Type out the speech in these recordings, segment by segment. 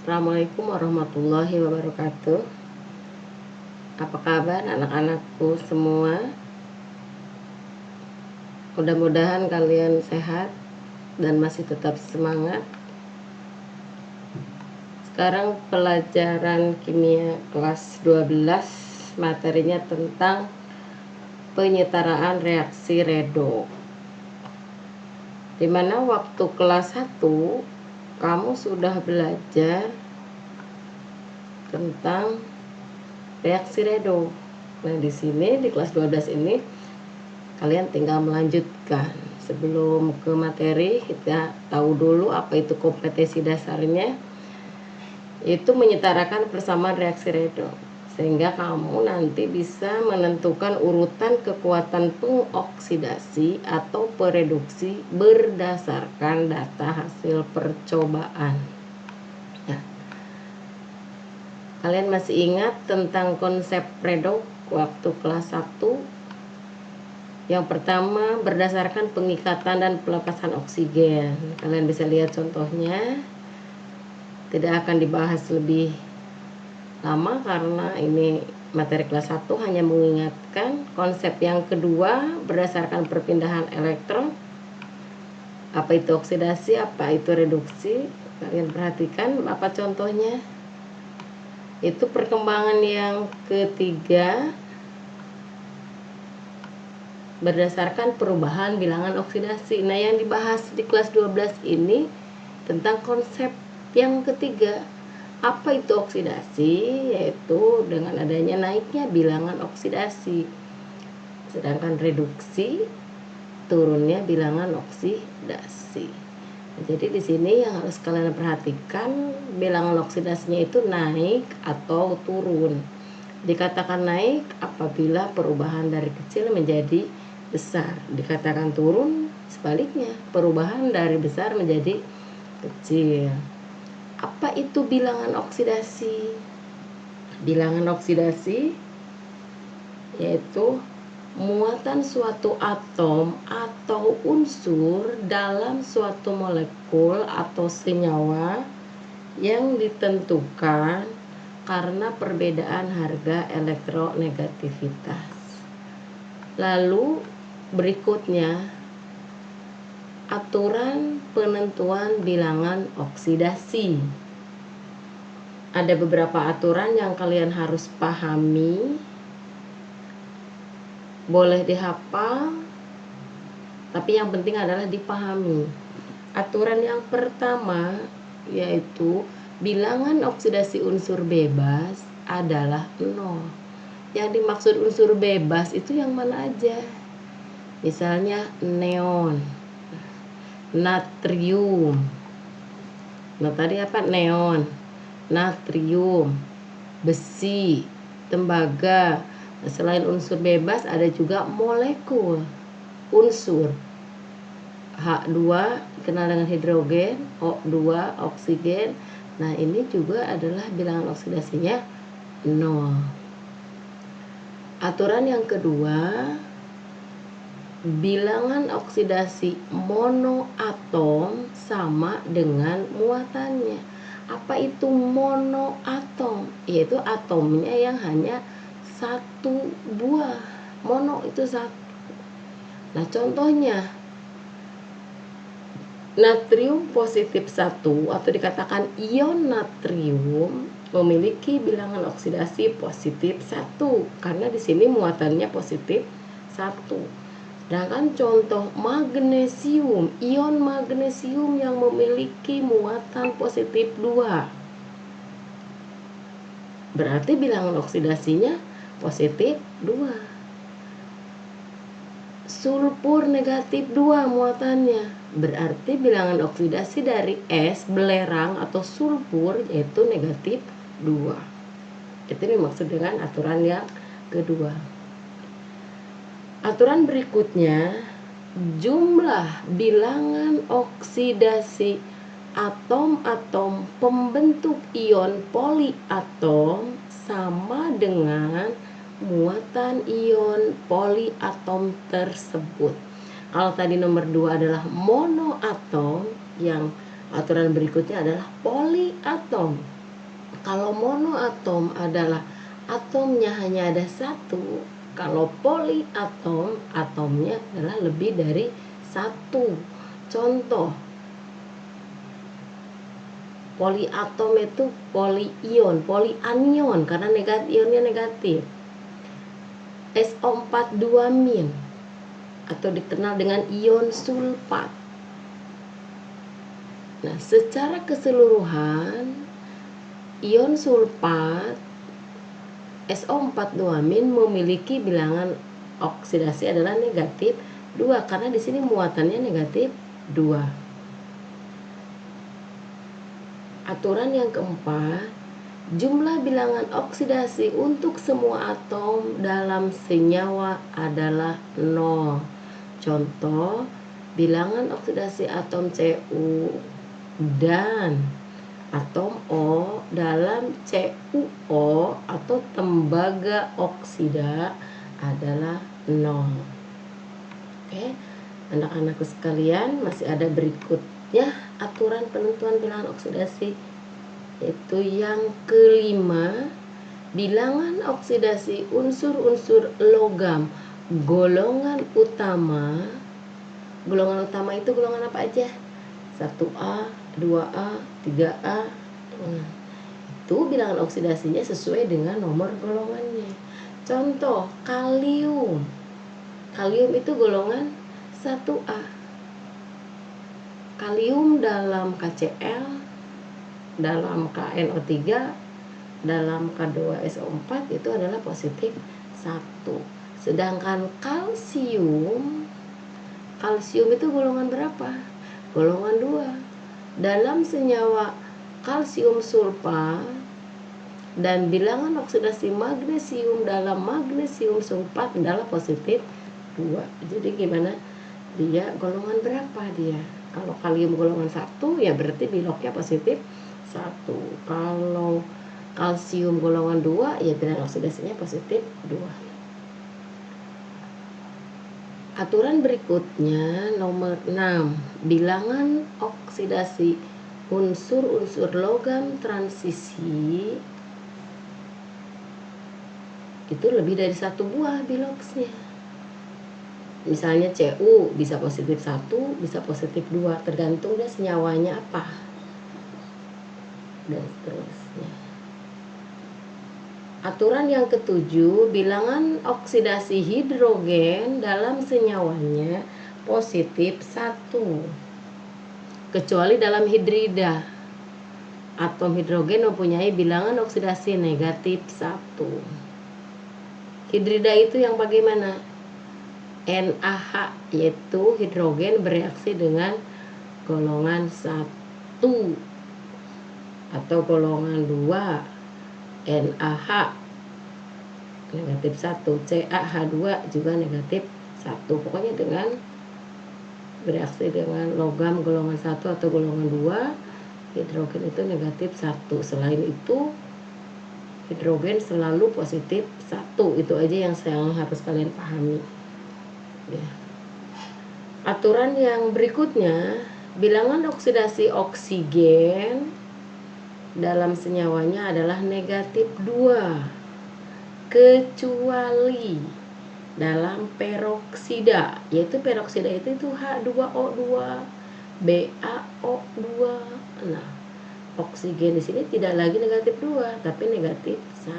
Assalamualaikum warahmatullahi wabarakatuh. Apa kabar anak-anakku semua? Mudah-mudahan kalian sehat dan masih tetap semangat. Sekarang pelajaran kimia kelas 12, materinya tentang penyetaraan reaksi redoks. Dimana waktu kelas 1 kamu sudah belajar tentang reaksi redoks. Nah, di sini di kelas 12 ini kalian tinggal melanjutkan. Sebelum ke materi, kita tahu dulu apa itu kompetensi dasarnya. Itu menyetarakan persamaan reaksi redoks, sehingga kamu nanti bisa menentukan urutan kekuatan pengoksidasi atau pereduksi berdasarkan data hasil percobaan. Nah, kalian masih ingat tentang konsep redoks waktu kelas 1? Yang pertama, berdasarkan pengikatan dan pelepasan oksigen. Kalian bisa lihat contohnya. Tidak akan dibahas lebih lama karena ini materi kelas 1, hanya mengingatkan. Konsep yang kedua, berdasarkan perpindahan elektron. Apa itu oksidasi, apa itu reduksi? Kalian perhatikan apa contohnya. Itu perkembangan yang ketiga, berdasarkan perubahan bilangan oksidasi. Nah, yang dibahas di kelas 12 ini tentang konsep yang ketiga. Apa itu oksidasi? Yaitu dengan adanya naiknya bilangan oksidasi. Sedangkan reduksi turunnya bilangan oksidasi. Jadi di sini yang harus kalian perhatikan, bilangan oksidasinya itu naik atau turun. Dikatakan naik apabila perubahan dari kecil menjadi besar. Dikatakan turun sebaliknya, perubahan dari besar menjadi kecil. Apa itu bilangan oksidasi? Bilangan oksidasi yaitu muatan suatu atom atau unsur dalam suatu molekul atau senyawa yang ditentukan karena perbedaan harga elektronegativitas. Lalu berikutnya, aturan penentuan bilangan oksidasi. Ada beberapa aturan yang kalian harus pahami. Boleh dihafal, tapi yang penting adalah dipahami. Aturan yang pertama yaitu bilangan oksidasi unsur bebas adalah 0. Yang dimaksud unsur bebas itu yang mana aja? Misalnya neon, natrium. Nah, tadi apa? Neon, natrium, besi, tembaga. Nah, selain unsur bebas ada juga molekul unsur. H2 dikenal dengan hidrogen, O2 oksigen. Nah, ini juga adalah bilangan oksidasinya 0. Aturan yang kedua, bilangan oksidasi monoatom sama dengan muatannya. Apa itu monoatom? Yaitu atomnya yang hanya satu buah. Mono itu satu. Nah, contohnya natrium positif 1 atau dikatakan ion natrium memiliki bilangan oksidasi positif 1 karena di sini muatannya positif 1. Sedangkan contoh magnesium, ion magnesium yang memiliki muatan positif 2. Berarti bilangan oksidasinya positif 2. Sulfur negatif 2 muatannya. Berarti bilangan oksidasi dari es, belerang atau sulfur yaitu negatif 2. Itu dimaksud dengan aturan yang kedua. Aturan berikutnya, jumlah bilangan oksidasi atom-atom pembentuk ion poliatom sama dengan muatan ion poliatom tersebut. Kalau tadi nomor 2 adalah monoatom, yang aturan berikutnya adalah poliatom. Kalau monoatom adalah atomnya hanya ada satu. Kalau poliatom, atomnya adalah lebih dari satu. Contoh, poliatom itu polianion karena ionnya negatif. SO42- atau dikenal dengan ion sulfat. Nah, secara keseluruhan ion sulfat SO42- memiliki bilangan oksidasi adalah negatif 2 karena di sini muatannya negatif 2. Aturan yang keempat, jumlah bilangan oksidasi untuk semua atom dalam senyawa adalah 0. Contoh, bilangan oksidasi atom Cu dan atom O dalam CuO atau tembaga oksida adalah 0. Oke, anak-anakku sekalian, masih ada berikutnya aturan penentuan bilangan oksidasi, yaitu yang kelima, bilangan oksidasi unsur-unsur logam golongan utama. Golongan utama itu golongan apa aja? 1A, 2A, 3A. Itu bilangan oksidasinya sesuai dengan nomor golongannya. Contoh, kalium. Kalium itu golongan 1A. Kalium dalam KCl, dalam KNO3, dalam K2SO4 itu adalah positif 1. Sedangkan kalsium itu golongan berapa? Golongan 2. Dalam senyawa kalsium sulfat dan bilangan oksidasi magnesium dalam magnesium sulfat adalah positif 2. Jadi gimana? Dia golongan berapa dia? Kalau kalium golongan 1 ya berarti biloknya positif 1. Kalau kalsium golongan 2 ya bilangan oksidasinya positif 2. Aturan berikutnya nomor 6, bilangan oksidasi unsur-unsur logam transisi itu lebih dari satu buah biloksnya. Misalnya Cu bisa positif 1, bisa positif 2, tergantung dia senyawanya apa dan seterusnya. Aturan yang ketujuh, bilangan oksidasi hidrogen dalam senyawanya positif 1. Kecuali dalam hidrida. Atom hidrogen mempunyai bilangan oksidasi negatif 1. Hidrida itu yang bagaimana? NaH, yaitu hidrogen bereaksi dengan golongan 1 atau golongan 2. NaH negatif 1, CaH2 juga negatif 1. Pokoknya dengan bereaksi dengan logam golongan 1 atau golongan 2, hidrogen itu negatif 1. Selain itu hidrogen selalu positif 1. Itu aja yang harus kalian pahami ya. Aturan yang berikutnya, bilangan oksidasi oksigen dalam senyawanya adalah negatif 2 kecuali dalam peroksida, yaitu peroksida itu H2O2, BaO2. Nah, oksigen di sini tidak lagi negatif 2 tapi negatif 1.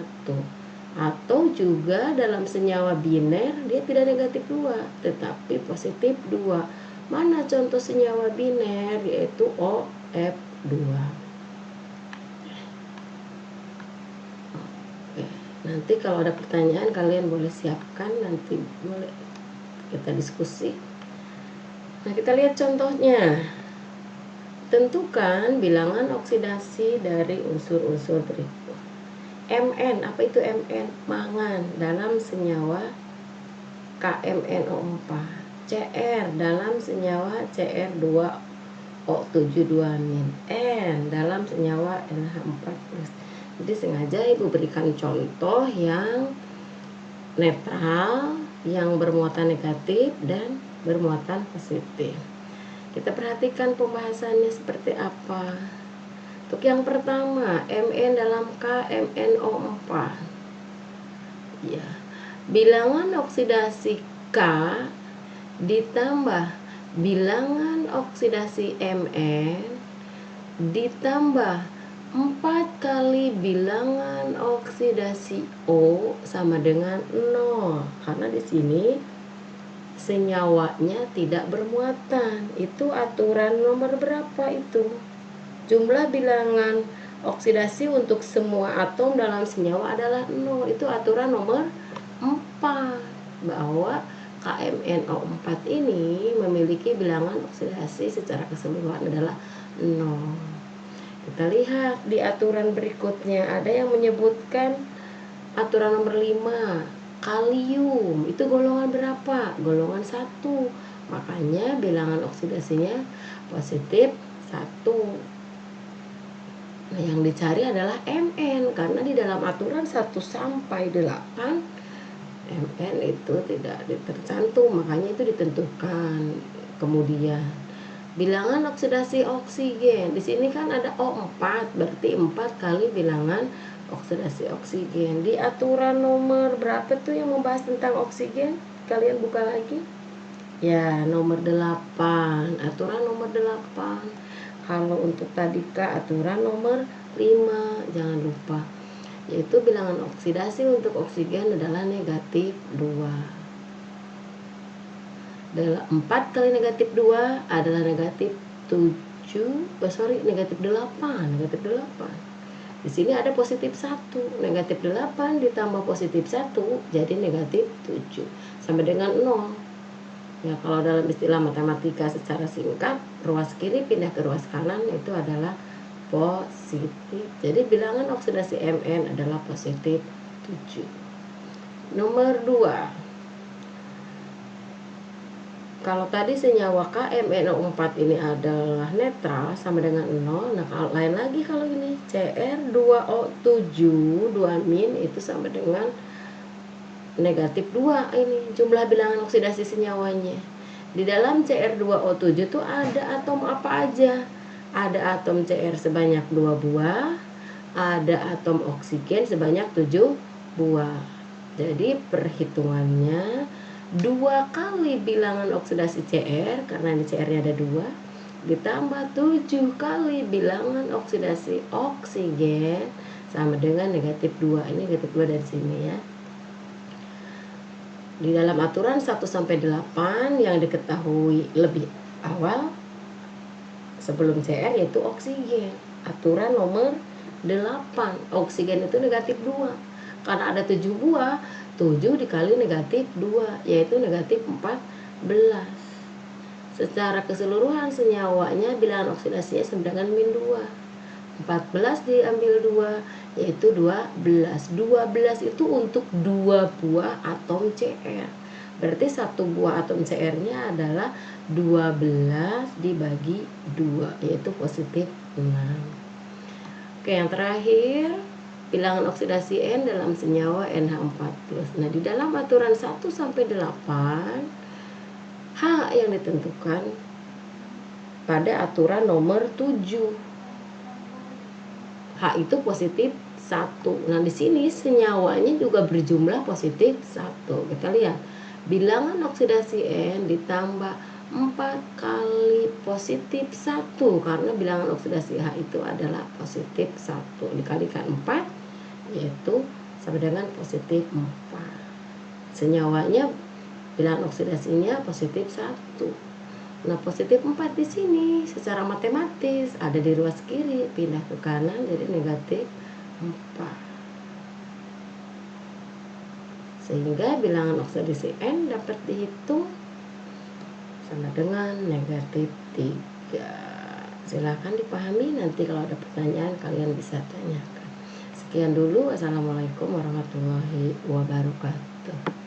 Atau juga dalam senyawa biner dia tidak negatif 2 tetapi positif 2. Mana contoh senyawa biner? Yaitu OF2. Nanti kalau ada pertanyaan kalian boleh siapkan, nanti boleh kita diskusi. Nah, kita lihat contohnya. Tentukan bilangan oksidasi dari unsur-unsur berikut. Mn, apa itu Mn? Mangan dalam senyawa KMNO4. Cr dalam senyawa Cr2O72-. N dalam senyawa NH4+. Jadi sengaja Ibu berikan contoh yang netral, yang bermuatan negatif dan bermuatan positif. Kita perhatikan pembahasannya seperti apa. Untuk yang pertama, Mn dalam K MnO4. Ya. Bilangan oksidasi K ditambah bilangan oksidasi Mn ditambah 4 kali bilangan oksidasi O sama dengan 0. Karena di sini senyawanya tidak bermuatan. Itu aturan nomor berapa itu? Jumlah bilangan oksidasi untuk semua atom dalam senyawa adalah 0. Itu aturan nomor 4, bahwa KMnO4 ini memiliki bilangan oksidasi secara keseluruhan adalah 0. Kita lihat di aturan berikutnya, ada yang menyebutkan aturan nomor 5, kalium itu golongan berapa? Golongan 1. Makanya bilangan oksidasinya positif 1. Nah, yang dicari adalah Mn, karena di dalam aturan 1 sampai 8 Mn itu tidak tercantum, makanya itu ditentukan. Kemudian bilangan oksidasi oksigen, di sini kan ada O4, berarti 4 kali bilangan oksidasi oksigen. Di aturan nomor berapa tuh yang membahas tentang oksigen? Kalian buka lagi. Ya, nomor 8, aturan nomor 8. Kalau untuk tadi K, aturan nomor 5, jangan lupa, yaitu bilangan oksidasi untuk oksigen adalah negatif 2. 4 kali negatif 2 adalah negatif 7, negatif 8. Di sini ada positif 1, negatif 8 ditambah positif 1 jadi negatif 7, sama dengan 0. Ya, kalau dalam istilah matematika secara singkat, ruas kiri pindah ke ruas kanan itu adalah positif. Jadi bilangan oksidasi Mn adalah positif 7. Nomor 2. Kalau tadi senyawa KMnO4 ini adalah netral sama dengan 0. Nah, kalau lain lagi, kalau ini Cr2O7 2- itu sama dengan negatif 2. Ini jumlah bilangan oksidasi senyawanya. Di dalam Cr2O7 itu ada atom apa aja? Ada atom Cr sebanyak 2 buah, ada atom oksigen sebanyak 7 buah. Jadi perhitungannya 2 kali bilangan oksidasi Cr, karena di Cr-nya ada 2, ditambah 7 kali bilangan oksidasi oksigen sama dengan negatif 2. Ini negatif 2 dari sini ya. Di dalam aturan 1 sampai 8 yang diketahui lebih awal sebelum Cr yaitu oksigen. Aturan nomor 8, oksigen itu negatif 2. Karena ada 7 buah, 7 dikali negatif 2 yaitu negatif 14. Secara keseluruhan senyawanya bilangan oksidasinya sama dengan -2. 14 diambil 2 yaitu 12. 12 itu untuk 2 buah atom Cr. Berarti 1 buah atom Cr-nya adalah 12 dibagi 2 yaitu positif 6. Oke, yang terakhir bilangan oksidasi N dalam senyawa NH4+. Nah, di dalam aturan 1 sampai 8 H yang ditentukan pada aturan nomor 7. H itu positif 1. Nah, di sini senyawanya juga berjumlah positif 1. Kita lihat. Bilangan oksidasi N ditambah 4 kali positif 1. Karena bilangan oksidasi H itu adalah positif 1. Dikalikan 4, yaitu sama dengan positif 4. Senyawanya bilangan oksidasinya positif 1. Nah, positif 4 di sini secara matematis ada di ruas kiri, pindah ke kanan jadi negatif 4. Sehingga bilangan oksidasi N dapat dihitung sama dengan negatif 3. Silahkan dipahami, nanti kalau ada pertanyaan kalian bisa tanyakan. Sekian dulu, wassalamualaikum warahmatullahi wabarakatuh.